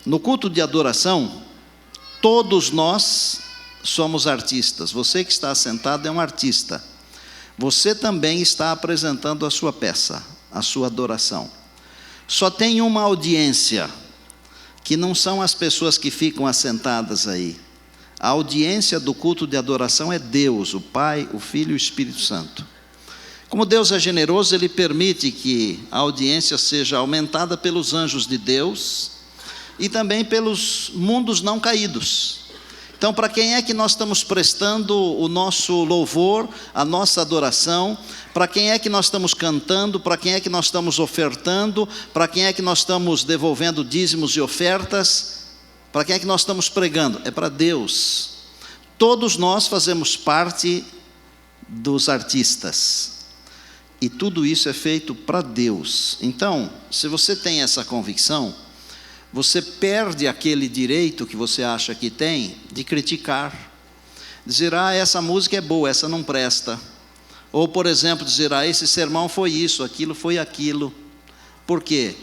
No culto de adoração, todos nós somos artistas. Você que está sentado é um artista. Você também está apresentando a sua peça, a sua adoração. Só tem uma audiência, que não são as pessoas que ficam assentadas aí. A audiência do culto de adoração é Deus, o Pai, o Filho e o Espírito Santo. Como Deus é generoso, Ele permite que a audiência seja aumentada pelos anjos de Deus e também pelos mundos não caídos. Então, para quem é que nós estamos prestando o nosso louvor, a nossa adoração? Para quem é que nós estamos cantando? Para quem é que nós estamos ofertando? Para quem é que nós estamos devolvendo dízimos e ofertas? Para quem é que nós estamos pregando? É para Deus. Todos nós fazemos parte dos artistas. E tudo isso é feito para Deus. Então, se você tem essa convicção, você perde aquele direito que você acha que tem de criticar. Dizer, essa música é boa, essa não presta. Ou, por exemplo, dizer, esse sermão foi isso, aquilo foi aquilo. Por quê?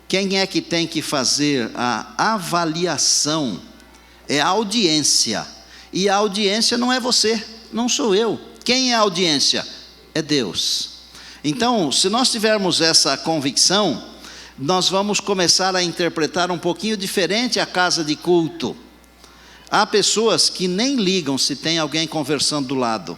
Quem é que tem que fazer a avaliação? É a audiência. E a audiência não é você, não sou eu. Quem é a audiência? É Deus. Então, se nós tivermos essa convicção, nós vamos começar a interpretar um pouquinho diferente a casa de culto. Há pessoas que nem ligam se tem alguém conversando do lado.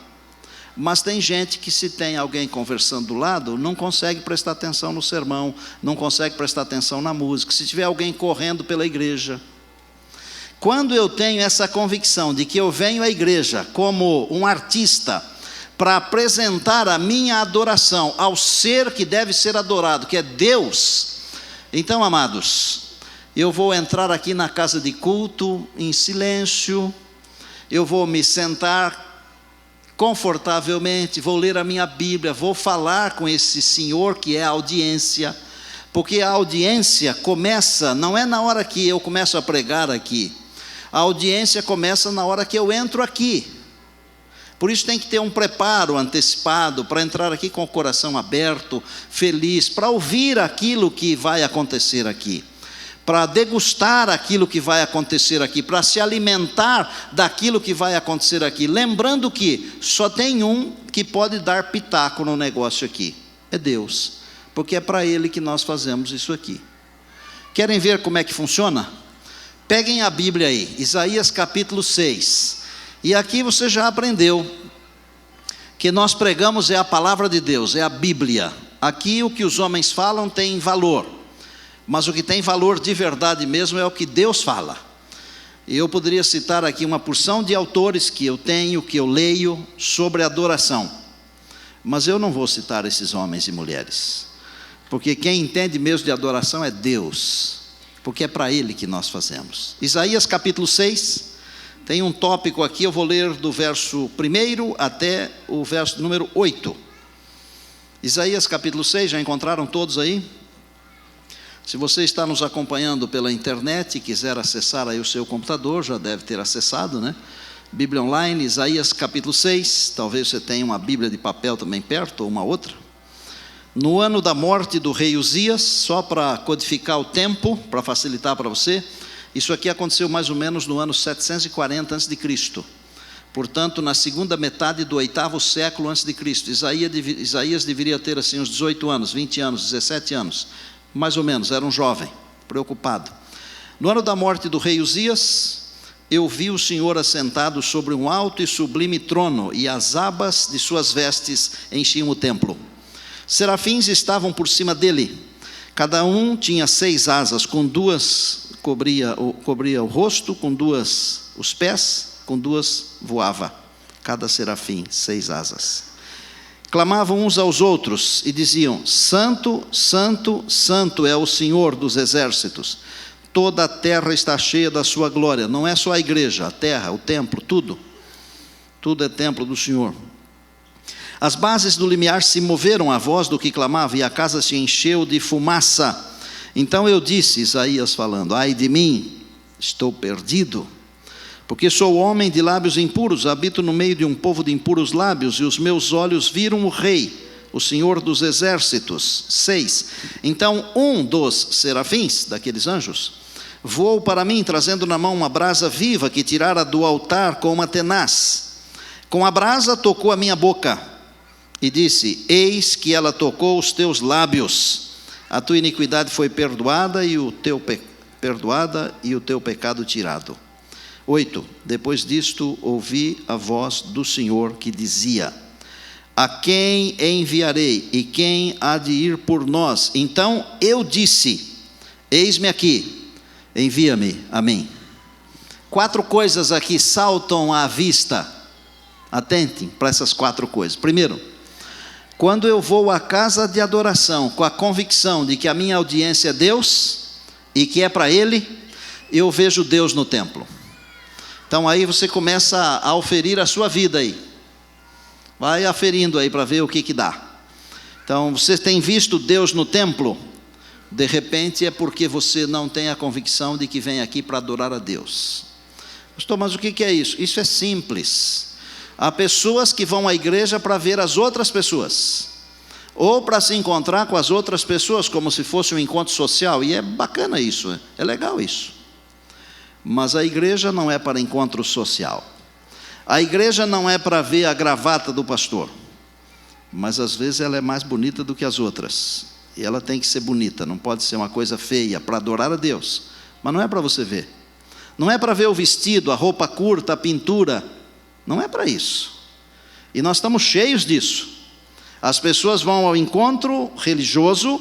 Mas tem gente que, se tem alguém conversando do lado, não consegue prestar atenção no sermão, não consegue prestar atenção na música. Se tiver alguém correndo pela igreja. Quando eu tenho essa convicção de que eu venho à igreja como um artista, para apresentar a minha adoração ao ser que deve ser adorado, que é Deus. Então, amados, eu vou entrar aqui na casa de culto em silêncio, eu vou me sentar confortavelmente, vou ler a minha Bíblia, vou falar com esse Senhor que é a audiência, porque a audiência começa, não é na hora que eu começo a pregar aqui, a audiência começa na hora que eu entro aqui. Por isso tem que ter um preparo antecipado para entrar aqui com o coração aberto, feliz, para ouvir aquilo que vai acontecer aqui, para degustar aquilo que vai acontecer aqui, para se alimentar daquilo que vai acontecer aqui. Lembrando que só tem um que pode dar pitaco no negócio aqui, é Deus, porque é para Ele que nós fazemos isso aqui. Querem ver como é que funciona? Peguem a Bíblia aí, Isaías capítulo 6. E aqui você já aprendeu que nós pregamos é a palavra de Deus, é a Bíblia. Aqui o que os homens falam tem valor, mas o que tem valor de verdade mesmo é o que Deus fala. E eu poderia citar aqui uma porção de autores que eu tenho, que eu leio sobre adoração, mas eu não vou citar esses homens e mulheres, porque quem entende mesmo de adoração é Deus, porque é para Ele que nós fazemos. Isaías capítulo 6, tem um tópico aqui, eu vou ler do verso 1 até o verso número 8. Isaías capítulo 6, já encontraram todos aí? Se você está nos acompanhando pela internet e quiser acessar aí o seu computador, já deve ter acessado, né? Bíblia Online, Isaías capítulo 6, talvez você tenha uma Bíblia de papel também perto, ou uma outra. No ano da morte do rei Uzias, só para codificar o tempo, para facilitar para você, isso aqui aconteceu mais ou menos no ano 740 a.C., portanto na segunda metade do 8º século a.C. Isaías deveria ter assim uns 18 anos, 20 anos, 17 anos, mais ou menos, era um jovem, preocupado. No ano da morte do rei Uzias, eu vi o Senhor assentado sobre um alto e sublime trono, e as abas de suas vestes enchiam o templo. Serafins estavam por cima dele, cada um tinha 6 asas, com 2 cobria o rosto, com 2 os pés, com 2 voava, cada serafim, 6 asas. Clamavam uns aos outros e diziam: Santo, Santo, Santo é o Senhor dos exércitos, toda a terra está cheia da sua glória. Não é só a igreja, a terra, o templo, tudo é templo do Senhor. As bases do limiar se moveram à voz do que clamava, e a casa se encheu de fumaça. Então eu disse, Isaías falando: ai de mim, estou perdido, porque sou homem de lábios impuros, habito no meio de um povo de impuros lábios, e os meus olhos viram o Rei, o Senhor dos exércitos. 6. Então um dos serafins, daqueles anjos, voou para mim, trazendo na mão uma brasa viva que tirara do altar com uma tenaz. Com a brasa tocou a minha boca e disse: eis que ela tocou os teus lábios. A tua iniquidade foi perdoada e o teu pecado tirado. 8. Depois disto ouvi a voz do Senhor que dizia: a quem enviarei e quem há de ir por nós? Então eu disse: eis-me aqui, envia-me a mim. 4 coisas aqui saltam à vista. Atentem para essas 4 coisas. Primeiro, quando eu vou à casa de adoração com a convicção de que a minha audiência é Deus e que é para Ele, eu vejo Deus no templo. Então aí você começa a oferir a sua vida aí. Vai aferindo aí para ver o que dá. Então você tem visto Deus no templo? De repente é porque você não tem a convicção de que vem aqui para adorar a Deus. Pastor, mas o que é isso? Isso é simples. Há pessoas que vão à igreja para ver as outras pessoas, ou para se encontrar com as outras pessoas, como se fosse um encontro social, e é bacana isso, é legal isso. Mas a igreja não é para encontro social. A igreja não é para ver a gravata do pastor, mas às vezes ela é mais bonita do que as outras, e ela tem que ser bonita, não pode ser uma coisa feia, para adorar a Deus, mas não é para você ver. Não é para ver o vestido, a roupa curta, a pintura. Não é para isso. E nós estamos cheios disso. As pessoas vão ao encontro religioso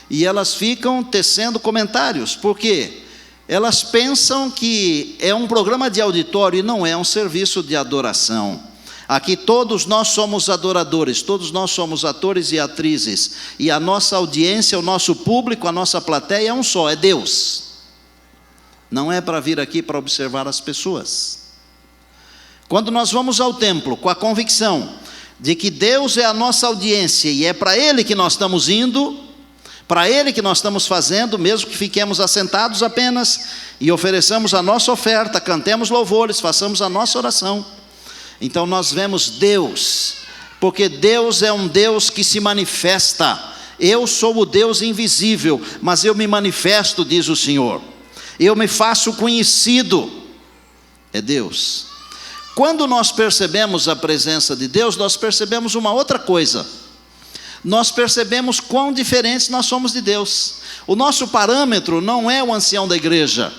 e elas ficam tecendo comentários. Por quê? Elas pensam que é um programa de auditório e não é um serviço de adoração. Aqui todos nós somos adoradores, todos nós somos atores e atrizes. E a nossa audiência, o nosso público, a nossa plateia é um só, é Deus. Não é para vir aqui para observar as pessoas. Quando nós vamos ao templo com a convicção de que Deus é a nossa audiência e é para Ele que nós estamos indo, para Ele que nós estamos fazendo, mesmo que fiquemos assentados apenas e ofereçamos a nossa oferta, cantemos louvores, façamos a nossa oração, então nós vemos Deus, porque Deus é um Deus que se manifesta. Eu sou o Deus invisível, mas eu me manifesto, diz o Senhor, eu me faço conhecido. É Deus. Quando nós percebemos a presença de Deus, nós percebemos uma outra coisa. Nós percebemos quão diferentes nós somos de Deus. O nosso parâmetro não é o ancião da igreja.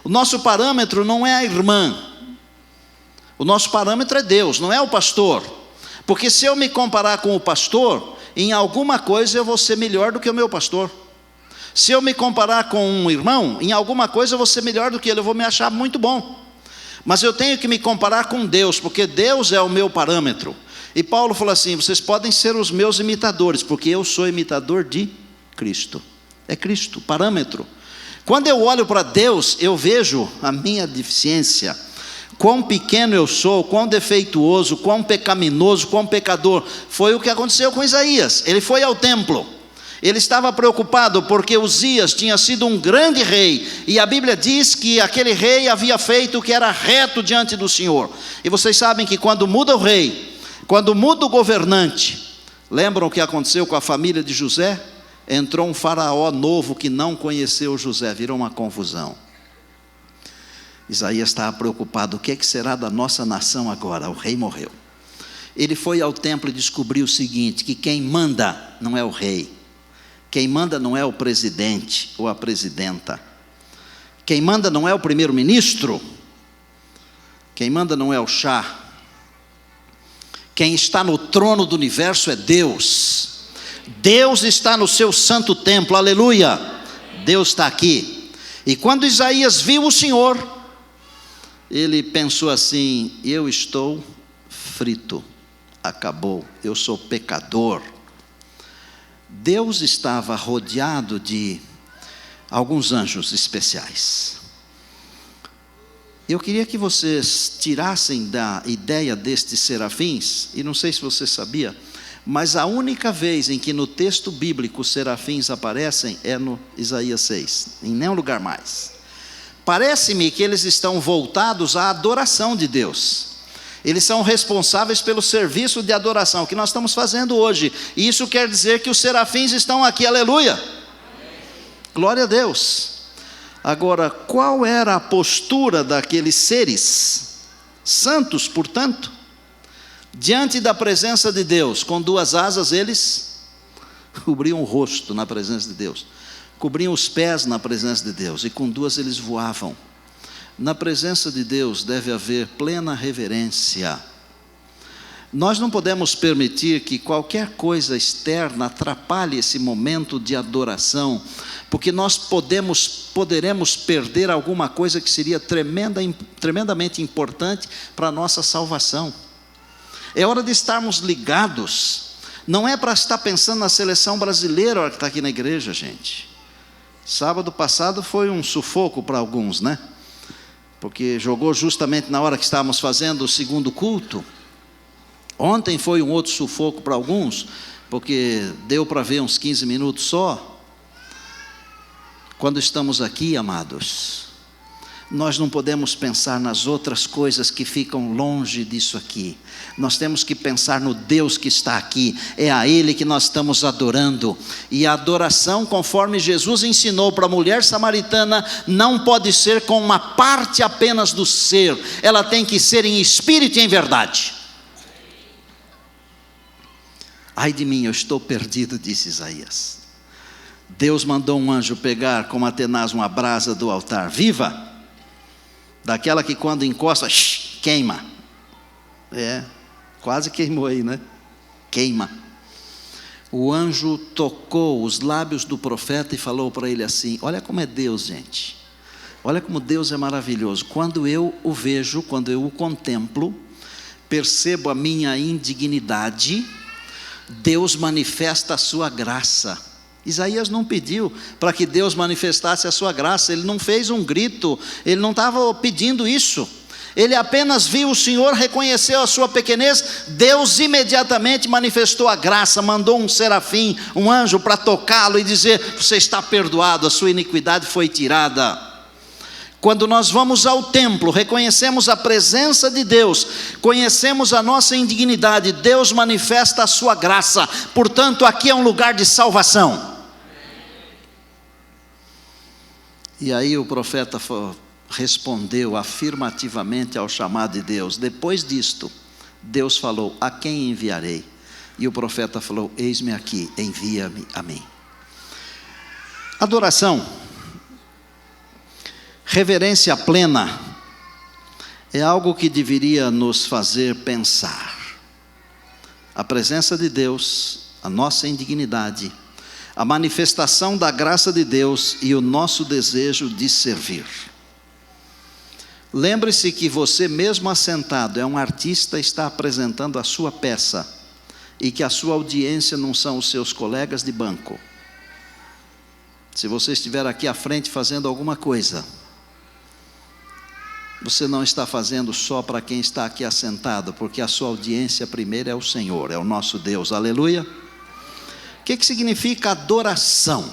O nosso parâmetro não é a irmã. O nosso parâmetro é Deus, não é o pastor. Porque se eu me comparar com o pastor, em alguma coisa eu vou ser melhor do que o meu pastor. Se eu me comparar com um irmão, em alguma coisa eu vou ser melhor do que ele, eu vou me achar muito bom. Mas eu tenho que me comparar com Deus, porque Deus é o meu parâmetro. E Paulo falou assim: vocês podem ser os meus imitadores, porque eu sou imitador de Cristo. É Cristo, parâmetro. Quando eu olho para Deus, eu vejo a minha deficiência, quão pequeno eu sou, quão defeituoso, quão pecaminoso, quão pecador. Foi o que aconteceu com Isaías. Ele foi ao templo. Ele estava preocupado porque Uzias tinha sido um grande rei, e a Bíblia diz que aquele rei havia feito o que era reto diante do Senhor. E vocês sabem que quando muda o rei, quando muda o governante, lembram o que aconteceu com a família de José? Entrou um faraó novo que não conheceu José, virou uma confusão. Isaías estava preocupado: o que será da nossa nação agora? O rei morreu. Ele foi ao templo e descobriu o seguinte: que quem manda não é o rei. Quem manda não é o presidente ou a presidenta. Quem manda não é o primeiro-ministro. Quem manda não é o chá. Quem está no trono do universo é Deus. Deus está no seu santo templo, aleluia. Deus está aqui. E quando Isaías viu o Senhor, ele pensou assim: eu estou frito, acabou, eu sou pecador. Deus estava rodeado de alguns anjos especiais. Eu queria que vocês tirassem da ideia destes serafins, e não sei se você sabia, mas a única vez em que no texto bíblico os serafins aparecem é no Isaías 6, em nenhum lugar mais. Parece-me que eles estão voltados à adoração de Deus. Eles são responsáveis pelo serviço de adoração que nós estamos fazendo hoje. E isso quer dizer que os serafins estão aqui, aleluia. Glória a Deus. Agora, qual era a postura daqueles seres, santos, portanto, diante da presença de Deus? Com duas asas eles cobriam o rosto na presença de Deus, cobriam os pés na presença de Deus, e com duas eles voavam. Na presença de Deus deve haver plena reverência. Nós não podemos permitir que qualquer coisa externa atrapalhe esse momento de adoração, porque nós poderemos perder alguma coisa que seria tremendamente importante para a nossa salvação. É hora de estarmos ligados. Não é para estar pensando na seleção brasileira, a hora que está aqui na igreja, gente. Sábado passado foi um sufoco para alguns, né? Porque jogou justamente na hora que estávamos fazendo o segundo culto. Ontem foi um outro sufoco para alguns, porque deu para ver uns 15 minutos só. Quando estamos aqui, amados, nós não podemos pensar nas outras coisas que ficam longe disso aqui. Nós temos que pensar no Deus que está aqui. É a Ele que nós estamos adorando. E a adoração, conforme Jesus ensinou para a mulher samaritana, não pode ser com uma parte apenas do ser. Ela tem que ser em espírito e em verdade. Ai de mim, eu estou perdido, disse Isaías. Deus mandou um anjo pegar como a tenaz uma brasa do altar viva, daquela que quando encosta, queima. Quase queimou aí, né? Queima. O anjo tocou os lábios do profeta e falou para ele assim: olha como é Deus, gente. Olha como Deus é maravilhoso. Quando eu o vejo, quando eu o contemplo, percebo a minha indignidade, Deus manifesta a sua graça. Isaías não pediu para que Deus manifestasse a sua graça, ele não fez um grito, ele não estava pedindo isso. Ele apenas viu o Senhor, reconheceu a sua pequenez, Deus imediatamente manifestou a graça, mandou um serafim, um anjo para tocá-lo e dizer: você está perdoado, a sua iniquidade foi tirada. Quando nós vamos ao templo, reconhecemos a presença de Deus, conhecemos a nossa indignidade, Deus manifesta a sua graça. Portanto, aqui é um lugar de salvação. E aí o profeta respondeu afirmativamente ao chamado de Deus. Depois disto, Deus falou: a quem enviarei? E o profeta falou: eis-me aqui, envia-me a mim. Adoração, reverência plena, é algo que deveria nos fazer pensar. A presença de Deus, a nossa indignidade, a manifestação da graça de Deus e o nosso desejo de servir. Lembre-se que você mesmo assentado é um artista, está apresentando a sua peça, e que a sua audiência não são os seus colegas de banco. Se você estiver aqui à frente fazendo alguma coisa, você não está fazendo só para quem está aqui assentado, porque a sua audiência primeiro é o Senhor, é o nosso Deus, aleluia. O que significa adoração?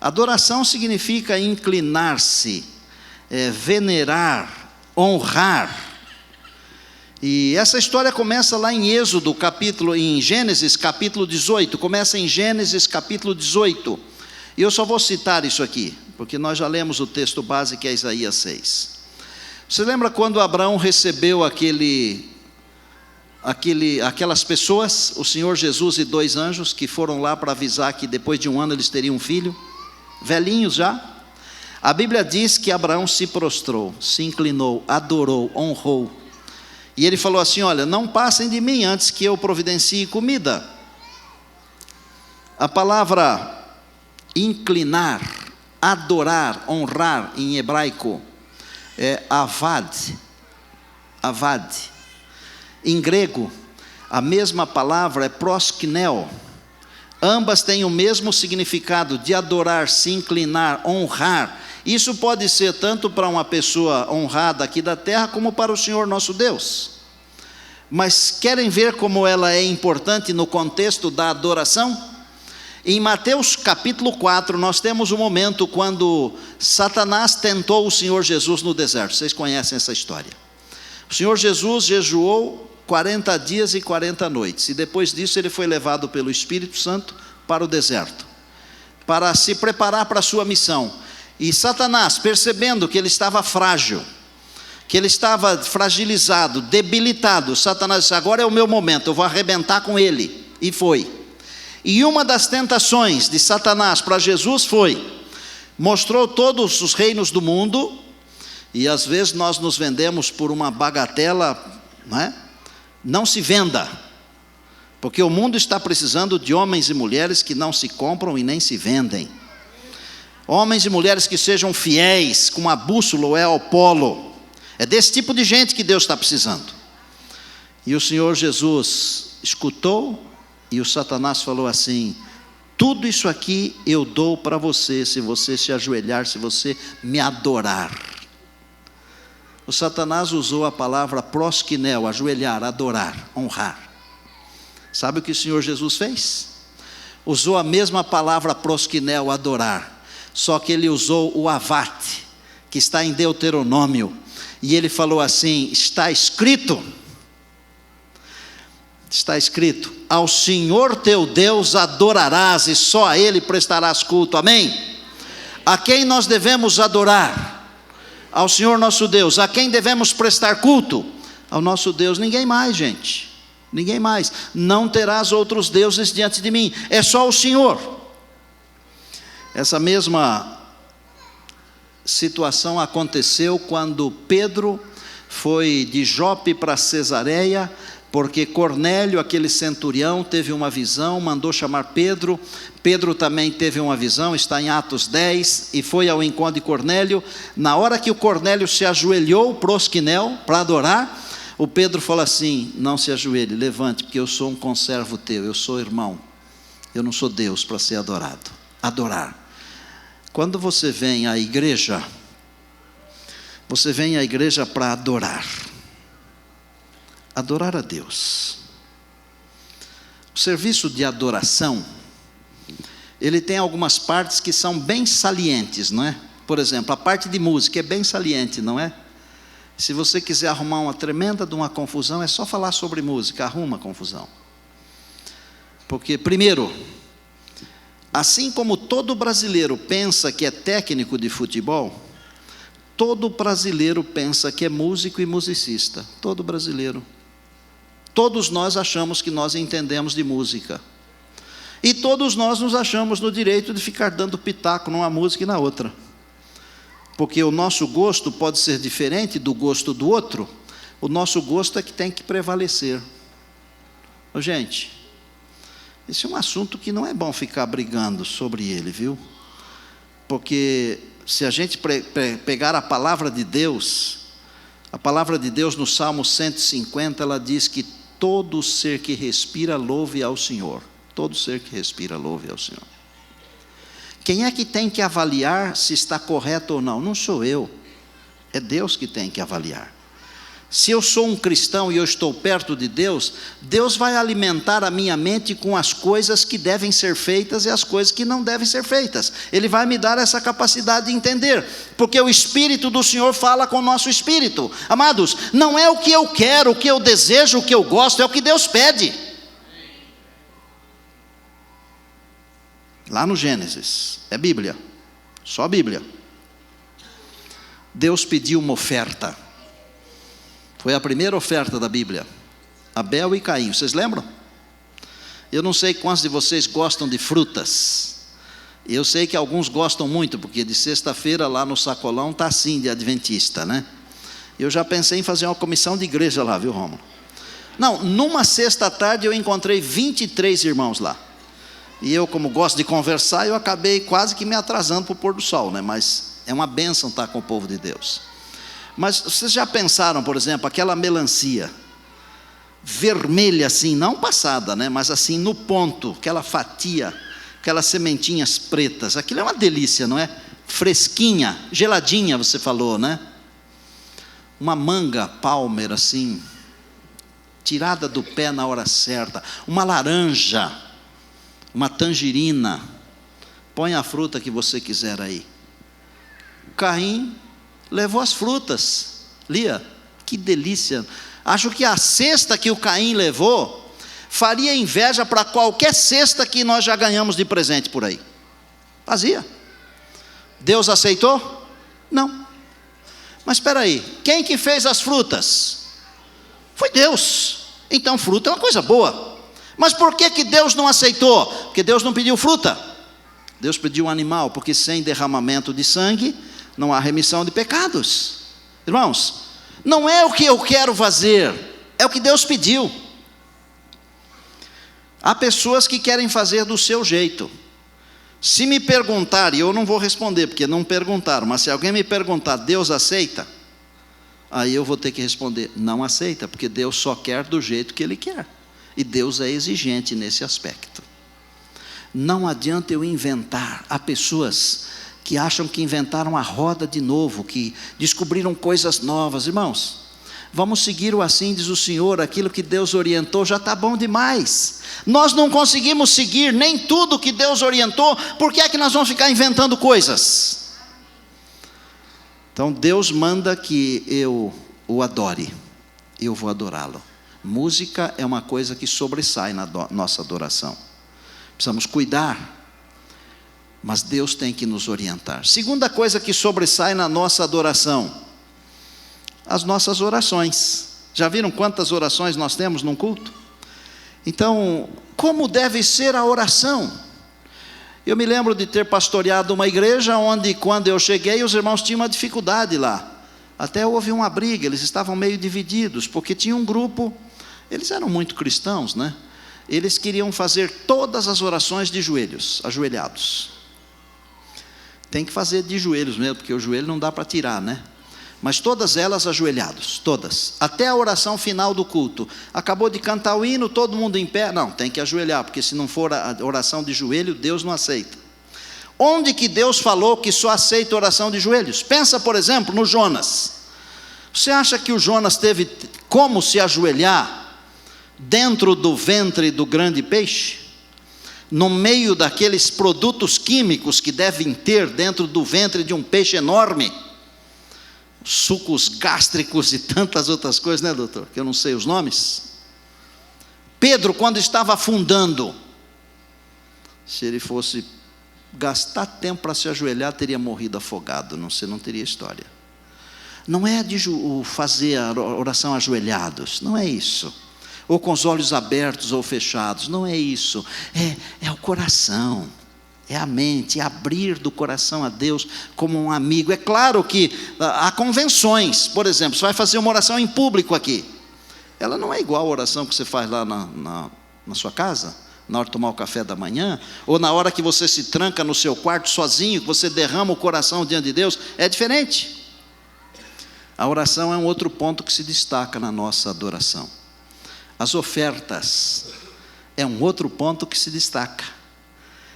Adoração significa inclinar-se, venerar, honrar. E essa história começa lá em em Gênesis capítulo 18, começa em Gênesis capítulo 18, e eu só vou citar isso aqui, porque nós já lemos o texto base que é Isaías 6. Você lembra quando Abraão recebeu aquelas pessoas, o Senhor Jesus e 2 anjos, que foram lá para avisar que depois de 1 ano eles teriam um filho, velhinhos já? A Bíblia diz que Abraão se prostrou, se inclinou, adorou, honrou, e ele falou assim: olha, não passem de mim antes que eu providencie comida. A palavra inclinar, adorar, honrar em hebraico é avad. Em grego, a mesma palavra é proskneo. Ambas têm o mesmo significado de adorar, se inclinar, honrar. Isso pode ser tanto para uma pessoa honrada aqui da terra, como para o Senhor nosso Deus. Mas querem ver como ela é importante no contexto da adoração? Em Mateus capítulo 4, nós temos um momento quando Satanás tentou o Senhor Jesus no deserto. Vocês conhecem essa história. O Senhor Jesus jejuou 40 dias e 40 noites. E depois disso ele foi levado pelo Espírito Santo para o deserto, para se preparar para a sua missão. E Satanás, percebendo que ele estava frágil, que ele estava fragilizado, debilitado, Satanás disse: agora é o meu momento, eu vou arrebentar com ele. E foi. E uma das tentações de Satanás para Jesus mostrou todos os reinos do mundo, e às vezes nós nos vendemos por uma bagatela, não é? Não se venda, porque o mundo está precisando de homens e mulheres que não se compram e nem se vendem. Homens e mulheres que sejam fiéis, com a bússola ou ao polo. É desse tipo de gente que Deus está precisando. E o Senhor Jesus escutou, e o Satanás falou assim: tudo isso aqui eu dou para você, se você se ajoelhar, se você me adorar. O Satanás usou a palavra proskinel, ajoelhar, adorar, honrar. Sabe o que o Senhor Jesus fez? Usou a mesma palavra proskinel, adorar, só que ele usou o avate, que está em Deuteronômio, e ele falou assim: está escrito, ao Senhor teu Deus adorarás, e só a Ele prestarás culto. Amém? A quem nós devemos adorar? Ao Senhor nosso Deus. A quem devemos prestar culto? Ao nosso Deus. Ninguém mais, gente, ninguém mais. Não terás outros deuses diante de mim, é só o Senhor. Essa mesma situação aconteceu quando Pedro foi de Jope para Cesareia, porque Cornélio, aquele centurião, teve uma visão, mandou chamar Pedro. Pedro também teve uma visão, está em Atos 10, e foi ao encontro de Cornélio. Na hora que o Cornélio se ajoelhou, proskinel, para adorar, o Pedro falou assim: não se ajoelhe, levante, porque eu sou um conservo teu, eu sou irmão, eu não sou Deus para ser adorado. Adorar. Quando você vem à igreja, você vem à igreja para adorar. Adorar a Deus. O serviço de adoração, ele tem algumas partes que são bem salientes, não é? Por exemplo, a parte de música é bem saliente, não é? Se você quiser arrumar uma tremenda de uma confusão, é só falar sobre música, arruma a confusão. Porque, primeiro, assim como todo brasileiro pensa que é técnico de futebol, todo brasileiro pensa que é músico e musicista. Todo brasileiro. Todos nós achamos que nós entendemos de música. E todos nós nos achamos no direito de ficar dando pitaco numa música e na outra. Porque o nosso gosto pode ser diferente do gosto do outro. O nosso gosto é que tem que prevalecer. Gente, esse é um assunto que não é bom ficar brigando sobre ele, viu? Porque se a gente pegar a palavra de Deus no Salmo 150, ela diz que todo ser que respira louve ao Senhor. Todo ser que respira louve ao Senhor. Quem é que tem que avaliar se está correto ou não? Não sou eu, é Deus que tem que avaliar. Se eu sou um cristão e eu estou perto de Deus, Deus vai alimentar a minha mente com as coisas que devem ser feitas e as coisas que não devem ser feitas. Ele vai me dar essa capacidade de entender, porque o Espírito do Senhor fala com o nosso espírito. Amados, não é o que eu quero, o que eu desejo, o que eu gosto, é o que Deus pede. Lá no Gênesis, é Bíblia, só Bíblia. Deus pediu uma oferta. Foi a primeira oferta da Bíblia, Abel e Caim, vocês lembram? Eu não sei quantos de vocês gostam de frutas. Eu sei que alguns gostam muito, porque de sexta-feira lá no sacolão está assim de adventista, né? Eu já pensei em fazer uma comissão de igreja lá, viu, Rômulo? Não, numa sexta-tarde eu encontrei 23 irmãos lá. E eu, como gosto de conversar, eu acabei quase que me atrasando para o pôr do sol, né? Mas é uma bênção estar com o povo de Deus. Mas vocês já pensaram, por exemplo, aquela melancia vermelha assim, não passada, né? Mas assim no ponto, aquela fatia, aquelas sementinhas pretas, aquilo é uma delícia, não é? Fresquinha, geladinha, você falou, né? Uma manga palmer assim, tirada do pé na hora certa, uma laranja, uma tangerina, põe a fruta que você quiser aí. Caim levou as frutas. Lia, que delícia. Acho que a cesta que o Caim levou faria inveja para qualquer cesta que nós já ganhamos de presente por aí. Fazia. Deus aceitou? Não. Mas espera aí, quem que fez as frutas? Foi Deus. Então fruta é uma coisa boa. Mas por que Deus não aceitou? Porque Deus não pediu fruta. Deus pediu um animal, porque sem derramamento de sangue não há remissão de pecados. Irmãos, não é o que eu quero fazer, é o que Deus pediu. Há pessoas que querem fazer do seu jeito. Se me perguntarem, eu não vou responder, porque não perguntaram, mas se alguém me perguntar, Deus aceita? Aí eu vou ter que responder, não aceita, porque Deus só quer do jeito que Ele quer. E Deus é exigente nesse aspecto. Não adianta eu inventar. Há pessoas que acham que inventaram a roda de novo, que descobriram coisas novas. Irmãos, vamos seguir o assim diz o Senhor, aquilo que Deus orientou já está bom demais. Nós não conseguimos seguir nem tudo que Deus orientou, por que é que nós vamos ficar inventando coisas? Então Deus manda que eu o adore, eu vou adorá-lo. Música é uma coisa que sobressai na nossa adoração. Precisamos cuidar, mas Deus tem que nos orientar. Segunda coisa que sobressai na nossa adoração, as nossas orações. Já viram quantas orações nós temos num culto? Então, como deve ser a oração? Eu me lembro de ter pastoreado uma igreja onde, quando eu cheguei, os irmãos tinham uma dificuldade lá. Até houve uma briga, eles estavam meio divididos, porque tinha um grupo, eles eram muito cristãos, né? Eles queriam fazer todas as orações de joelhos, ajoelhados. Tem que fazer de joelhos mesmo, porque o joelho não dá para tirar, né? Mas todas elas ajoelhados, todas. Até a oração final do culto. Acabou de cantar o hino, todo mundo em pé. Não, tem que ajoelhar, porque se não for a oração de joelho, Deus não aceita. Onde que Deus falou que só aceita oração de joelhos? Pensa, por exemplo, no Jonas. Você acha que o Jonas teve como se ajoelhar dentro do ventre do grande peixe? No meio daqueles produtos químicos que devem ter dentro do ventre de um peixe enorme? Sucos gástricos e tantas outras coisas, né, doutor? Que eu não sei os nomes. Pedro, quando estava afundando, se ele fosse gastar tempo para se ajoelhar, teria morrido afogado, não teria história. Não é de fazer a oração ajoelhados, não é isso. Ou com os olhos abertos ou fechados, não é isso. É o coração. É a mente, é abrir do coração a Deus como um amigo. É claro que há convenções. Por exemplo, você vai fazer uma oração em público aqui. Ela não é igual a oração que você faz lá na sua casa, na hora de tomar o café da manhã, ou na hora que você se tranca no seu quarto sozinho, que você derrama o coração diante de Deus. É diferente. A oração é um outro ponto que se destaca na nossa adoração. As ofertas é um outro ponto que se destaca.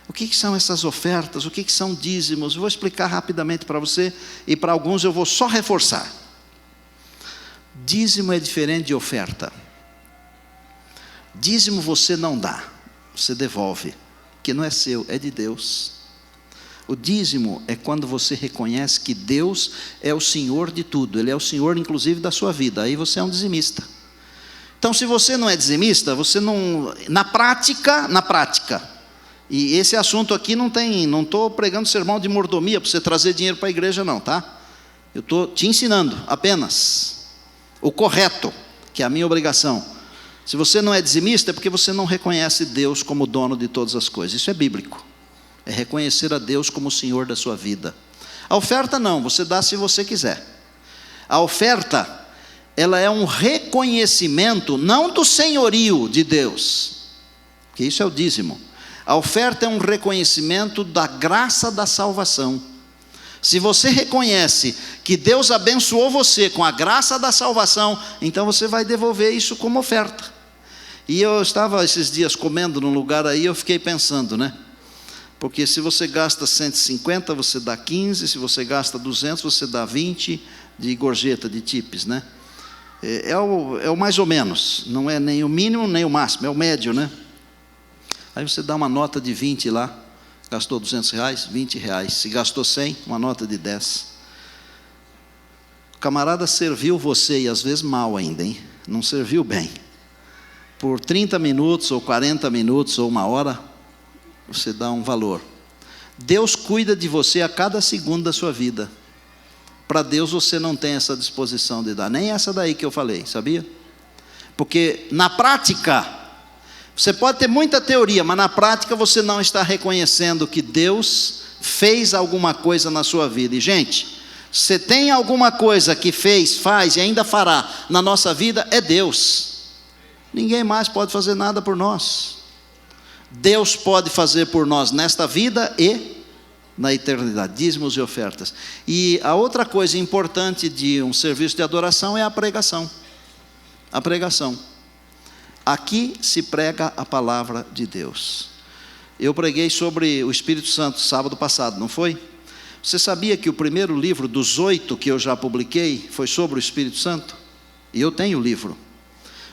O que são essas ofertas? O que são dízimos? Eu vou explicar rapidamente para você, e para alguns eu vou só reforçar. Dízimo é diferente de oferta. Dízimo você não dá, você devolve, que não é seu, é de Deus. O dízimo é quando você reconhece que Deus é o Senhor de tudo, Ele é o Senhor inclusive da sua vida, aí você é um dizimista. Então, se você não é dizimista, você não, na prática, e esse assunto aqui não estou pregando sermão de mordomia para você trazer dinheiro para a igreja não, tá? Eu estou te ensinando apenas o correto, que é a minha obrigação. Se você não é dizimista, é porque você não reconhece Deus como dono de todas as coisas. Isso é bíblico. É reconhecer a Deus como o Senhor da sua vida. A oferta não, você dá se você quiser. A oferta, ela é um reconhecimento, não do senhorio de Deus, porque isso é o dízimo. A oferta é um reconhecimento da graça da salvação. Se você reconhece que Deus abençoou você com a graça da salvação, então você vai devolver isso como oferta. E eu estava esses dias comendo num lugar aí, eu fiquei pensando, né? Porque se você gasta 150, você dá 15, se você gasta 200, você dá 20 de gorjeta, de tips, né? É o mais ou menos, não é nem o mínimo nem o máximo, é o médio, né? Aí você dá uma nota de 20 lá, gastou R$200, R$20. Se gastou 100, uma nota de 10. O camarada serviu você, e às vezes mal ainda, hein? Não serviu bem. Por 30 minutos, ou 40 minutos, ou uma hora, você dá um valor. Deus cuida de você a cada segundo da sua vida. Para Deus você não tem essa disposição de dar, nem essa daí que eu falei, sabia? Porque na prática, você pode ter muita teoria, mas na prática você não está reconhecendo que Deus fez alguma coisa na sua vida. E gente, se tem alguma coisa que fez, faz e ainda fará na nossa vida, é Deus. Ninguém mais pode fazer nada por nós. Deus pode fazer por nós nesta vida e na eternidade, dízimos e ofertas. E a outra coisa importante de um serviço de adoração é a pregação. A pregação. Aqui se prega a palavra de Deus. Eu preguei sobre o Espírito Santo sábado passado, não foi? Você sabia que o primeiro livro dos 8 que eu já publiquei foi sobre o Espírito Santo? E eu tenho o livro.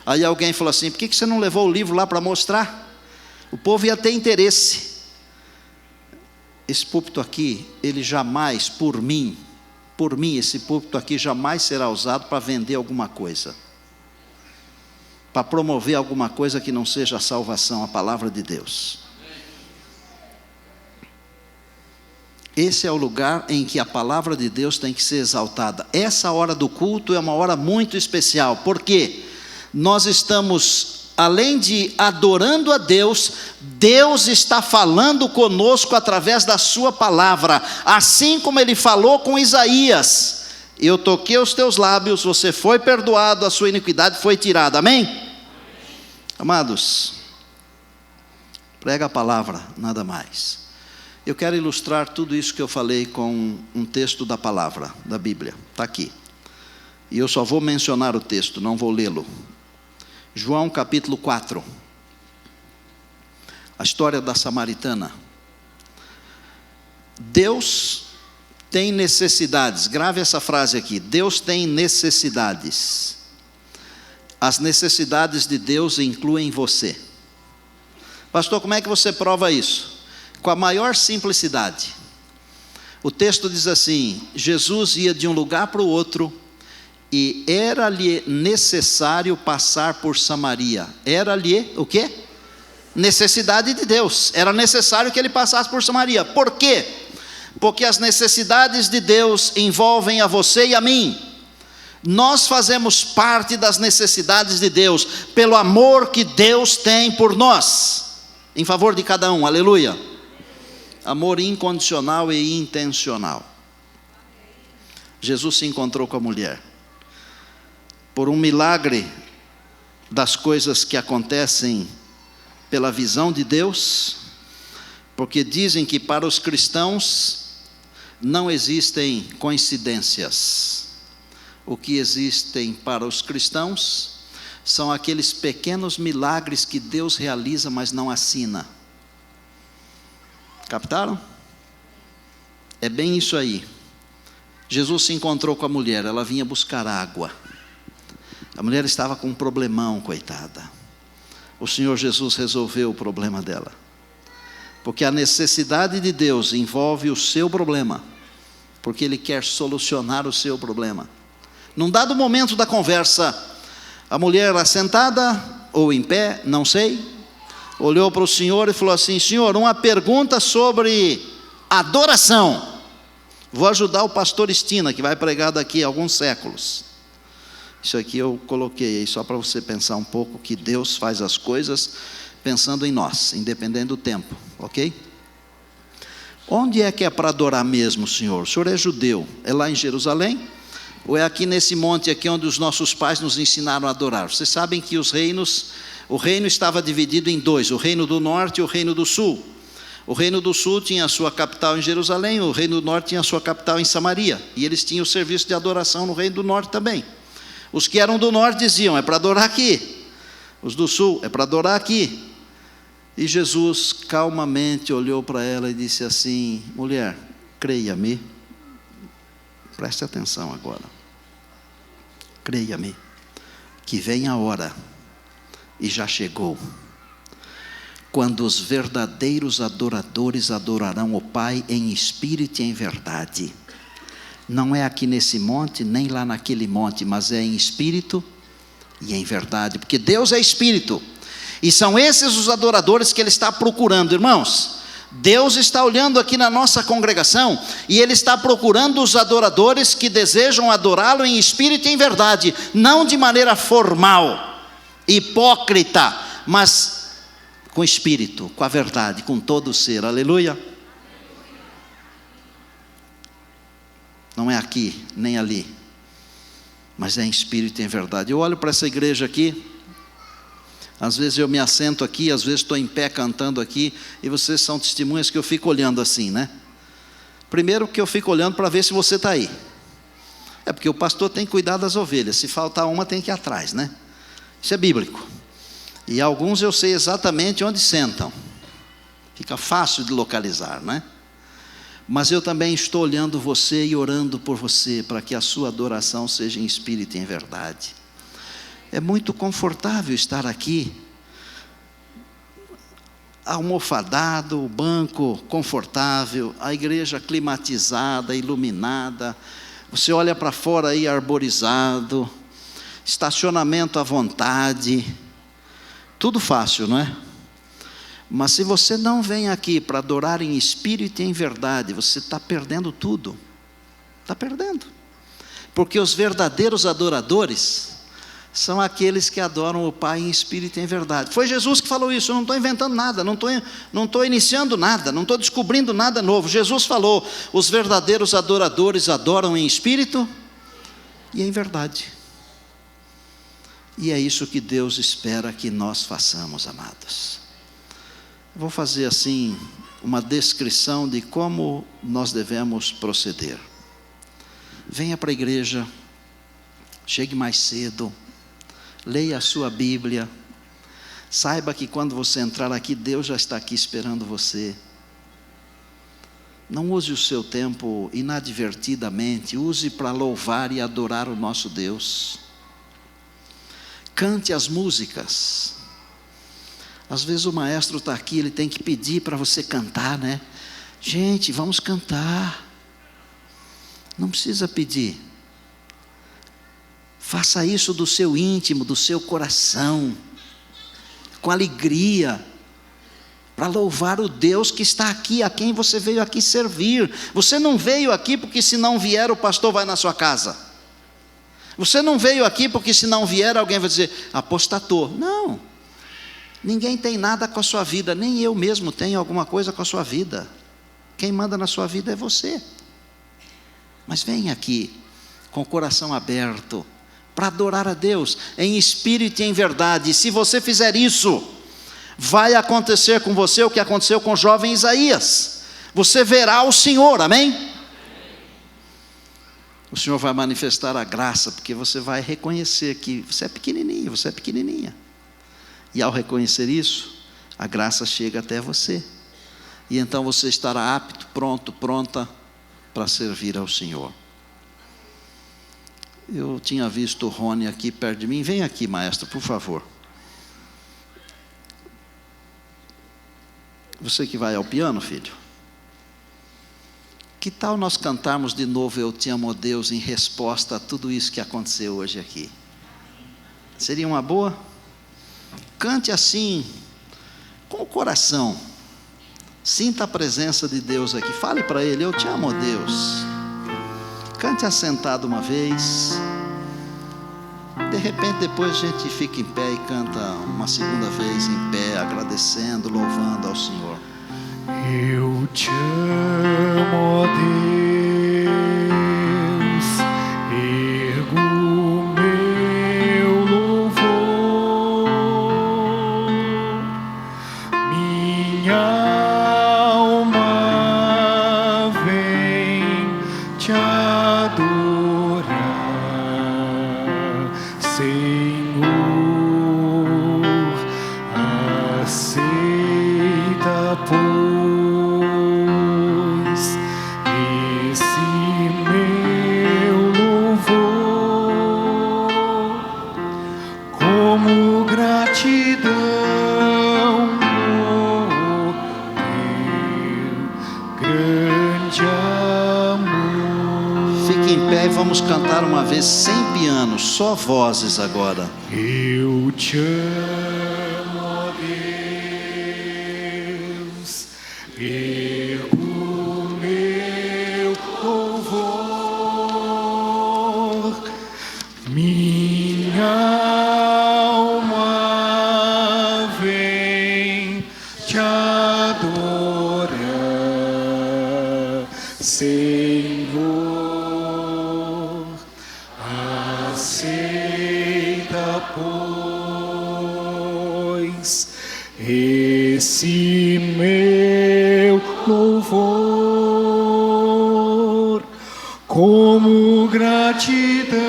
Aí alguém falou assim: por que você não levou o livro lá para mostrar? O povo ia ter interesse. Esse púlpito aqui, ele jamais, por mim, esse púlpito aqui jamais será usado para vender alguma coisa, para promover alguma coisa que não seja a salvação, a palavra de Deus. Esse é o lugar em que a palavra de Deus tem que ser exaltada. Essa hora do culto é uma hora muito especial, porque nós estamos, além de adorando a Deus, Deus está falando conosco através da sua palavra, assim como Ele falou com Isaías: eu toquei os teus lábios, você foi perdoado, a sua iniquidade foi tirada. Amém? Amados, prega a palavra, nada mais. Eu quero ilustrar tudo isso que eu falei com um texto da palavra, da Bíblia, está aqui. E eu só vou mencionar o texto, não vou lê-lo. João capítulo 4. A história da samaritana. Deus tem necessidades, grave essa frase aqui: Deus tem necessidades. As necessidades de Deus incluem você. Pastor, como é que você prova isso? Com a maior simplicidade. O texto diz assim: Jesus ia de um lugar para o outro, e era-lhe necessário passar por Samaria. Era-lhe o quê? Necessidade de Deus. Era necessário que ele passasse por Samaria. Por quê? Porque as necessidades de Deus envolvem a você e a mim. Nós fazemos parte das necessidades de Deus, pelo amor que Deus tem por nós, em favor de cada um, aleluia. Amor incondicional e intencional. Jesus se encontrou com a mulher. Por um milagre das coisas que acontecem pela visão de Deus, porque dizem que para os cristãos não existem coincidências. O que existem para os cristãos são aqueles pequenos milagres que Deus realiza, mas não assina. Captaram? É bem isso aí. Jesus se encontrou com a mulher, ela vinha buscar água. A mulher estava com um problemão, coitada. O Senhor Jesus resolveu o problema dela. Porque a necessidade de Deus envolve o seu problema, porque Ele quer solucionar o seu problema. Num dado momento da conversa, a mulher era sentada ou em pé, não sei, olhou para o Senhor e falou assim: Senhor, uma pergunta sobre adoração. Vou ajudar o pastor Estina, que vai pregar daqui a alguns séculos. Isso aqui eu coloquei aí só para você pensar um pouco que Deus faz as coisas pensando em nós, independente do tempo, ok? Onde é que é para adorar mesmo, Senhor? O Senhor é judeu, é lá em Jerusalém? Ou é aqui nesse monte aqui onde os nossos pais nos ensinaram a adorar? Vocês sabem que o reino estava dividido em dois: o reino do norte e o reino do sul. O reino do sul tinha a sua capital em Jerusalém, o reino do norte tinha a sua capital em Samaria. E eles tinham o serviço de adoração no reino do norte também. Os que eram do norte diziam: é para adorar aqui. Os do sul: é para adorar aqui. E Jesus calmamente olhou para ela e disse assim: mulher, creia-me. Preste atenção agora. Creia-me, que vem a hora, e já chegou, quando os verdadeiros adoradores adorarão o Pai em espírito e em verdade. Não é aqui nesse monte, nem lá naquele monte, mas é em espírito e em verdade, porque Deus é espírito, e são esses os adoradores que Ele está procurando. Irmãos, Deus está olhando aqui na nossa congregação e Ele está procurando os adoradores que desejam adorá-lo em espírito e em verdade, não de maneira formal, hipócrita, mas com espírito, com a verdade, com todo o ser. Aleluia. Não é aqui, nem ali, mas é em espírito e em verdade. Eu olho para essa igreja aqui, às vezes eu me assento aqui, às vezes estou em pé cantando aqui, e vocês são testemunhas que eu fico olhando assim, né? Primeiro que eu fico olhando para ver se você está aí. É porque o pastor tem que cuidar das ovelhas, se faltar uma tem que ir atrás, né? Isso é bíblico. E alguns eu sei exatamente onde sentam. Fica fácil de localizar, né? Mas eu também estou olhando você e orando por você, para que a sua adoração seja em espírito e em verdade. É muito confortável estar aqui, almofadado, o banco confortável, a igreja climatizada, iluminada, você olha para fora aí arborizado, estacionamento à vontade, tudo fácil, não é? Mas se você não vem aqui para adorar em espírito e em verdade, você está perdendo tudo. Está perdendo. Porque os verdadeiros adoradores são aqueles que adoram o Pai em espírito e em verdade. Foi Jesus que falou isso, eu não estou inventando nada, não estou iniciando nada, não estou descobrindo nada novo. Jesus falou, os verdadeiros adoradores adoram em espírito e em verdade. E é isso que Deus espera que nós façamos, amados. Vou fazer assim uma descrição de como nós devemos proceder. Venha para a igreja, chegue mais cedo, leia a sua Bíblia, saiba que quando você entrar aqui, Deus já está aqui esperando você. Não use o seu tempo inadvertidamente, use para louvar e adorar o nosso Deus. Cante as músicas. Às vezes o maestro está aqui, ele tem que pedir para você cantar, né? Gente, vamos cantar. Não precisa pedir. Faça isso do seu íntimo, do seu coração, com alegria, para louvar o Deus que está aqui, a quem você veio aqui servir. Você não veio aqui porque se não vier o pastor vai na sua casa. Você não veio aqui porque se não vier alguém vai dizer, apostatou. Não. Ninguém tem nada com a sua vida, nem eu mesmo tenho alguma coisa com a sua vida. Quem manda na sua vida é você. Mas vem aqui, com o coração aberto, para adorar a Deus, em espírito e em verdade. E se você fizer isso, vai acontecer com você o que aconteceu com o jovem Isaías. Você verá o Senhor, amém? O Senhor vai manifestar a graça, porque você vai reconhecer que você é pequenininho, você é pequenininha. E ao reconhecer isso, a graça chega até você. E então você estará apto, pronto, pronta para servir ao Senhor. Eu tinha visto o Rony aqui perto de mim. Vem aqui, maestro, por favor. Você que vai ao piano, filho. Que tal nós cantarmos de novo Eu Te Amo, Deus, em resposta a tudo isso que aconteceu hoje aqui? Seria uma boa? Cante assim, com o coração. Sinta a presença de Deus aqui. Fale para Ele, eu te amo, Deus. Cante assentado uma vez. De repente depois a gente fica em pé e canta uma segunda vez em pé, agradecendo, louvando ao Senhor. Eu te amo, ó Deus, ergo meu louvor, minha alma vem te adorar, Senhor, aceita pois esse meu louvor como gratidão por teu grande amor. Fique em pé e vamos cantar uma vez sem piano, só vozes agora. Eu te amo, ó Deus. Senhor, aceita, pois, esse meu louvor, como gratidão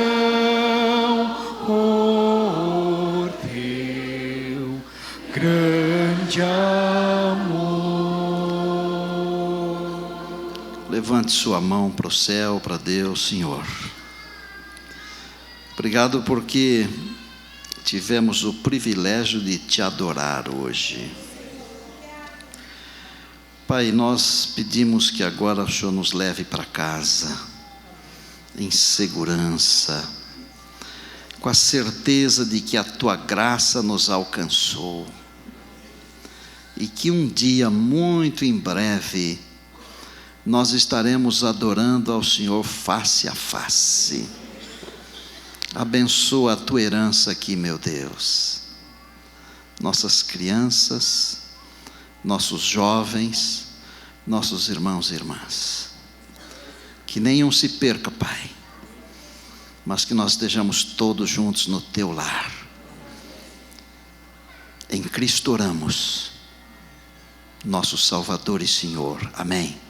por teu grande amor. Levante sua mão para o céu, para Deus. Senhor, obrigado porque tivemos o privilégio de te adorar hoje. Pai, nós pedimos que agora o Senhor nos leve para casa em segurança, com a certeza de que a tua graça nos alcançou e que um dia muito em breve nós estaremos adorando ao Senhor face a face. Abençoa a tua herança aqui, meu Deus, nossas crianças, nossos jovens, nossos irmãos e irmãs, que nenhum se perca, Pai, mas que nós estejamos todos juntos no teu lar. Em Cristo oramos, nosso Salvador e Senhor. Amém.